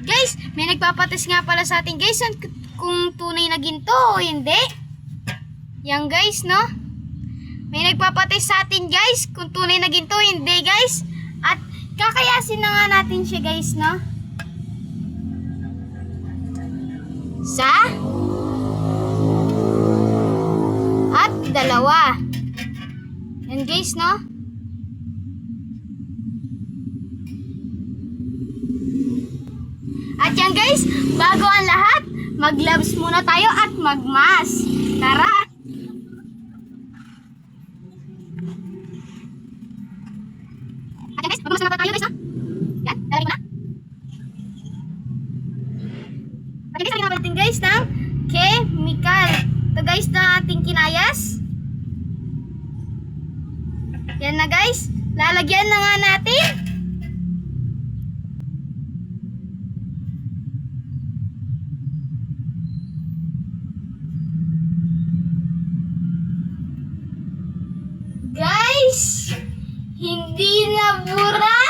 Guys, may nagpapates nga pala sa atin guys kung tunay na ginto o hindi. Yan guys, no? May nagpapates sa atin guys kung tunay na ginto o hindi guys. At kakayasin na nga natin siya guys, no? Sa at dalawa. Yan guys, no? At yan guys, bago ang lahat, mag-gloves muna tayo at mag-mask. Tara! At yan guys, mag-mask na tayo guys, ha? Yan, lalagay mo na. At yan guys, lagyan natin guys ng chemical. Ito guys na ating kinayas. Yan na guys, lalagyan na nga natin. Guys, hindi na bura.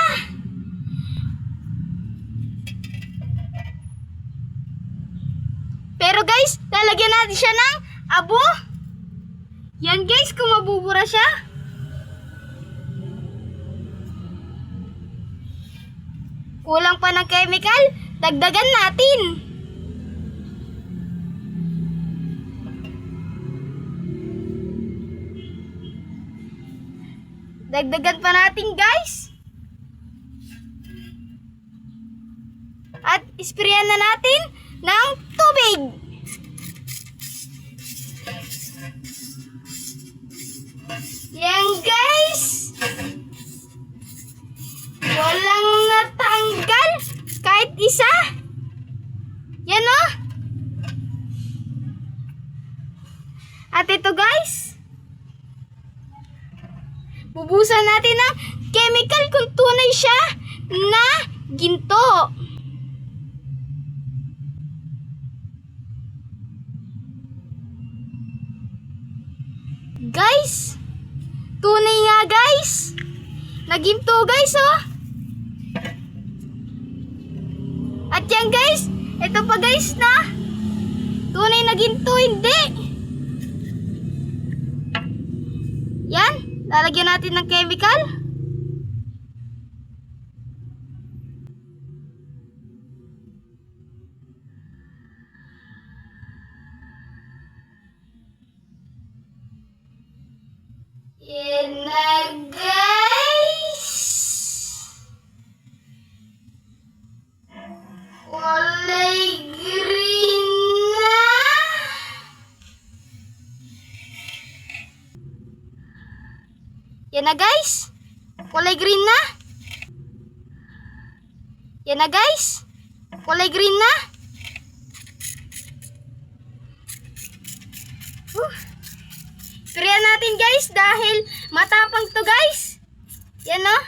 Pero guys, lalagyan natin siya ng abo. Yan guys, kung mabubura siya. Kulang pa ng chemical, dagdagan natin. Dagdagan pa natin guys. At isprayan na natin ng tubig. Yan guys. Walang natanggal kahit isa. Yan o. At ito guys, bubusan natin ng chemical kung tunay siya na ginto. Guys, tunay nga guys. Na ginto guys, oh. At yan guys, ito pa guys na tunay na ginto, hindi. Yan. Lalagyan natin ng chemical. Yan na guys. Kulay green na. Yan na guys. Kulay green na. Yan na guys. Kulay green na. Sprayan natin guys dahil matapang to guys. Yan o.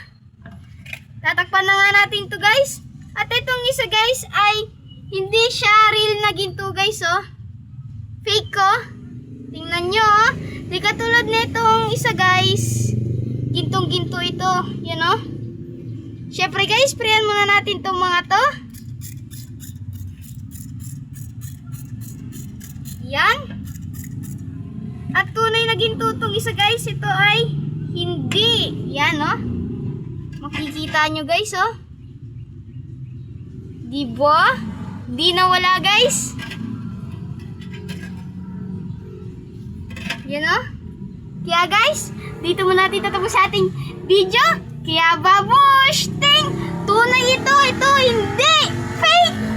Tatakpan na nga natin to guys. At itong isa guys ay hindi siya real na ginto guys, oh. Fake ko. Tingnan nyo, oh. Di katulad nitong isa guys. Gintong ginto ito. Yan o. Syempre guys, sprayan muna natin itong mga to. Yan. At tunay na ginto itong isa guys. Ito ay hindi. Yan o. Makikita nyo guys, oh. Diba? Di nawala guys. Yan o. Kaya guys, dito muna natin tatapos sa ating video. Kaya babush! Ting! Tunay ito! Ito hindi! Fake!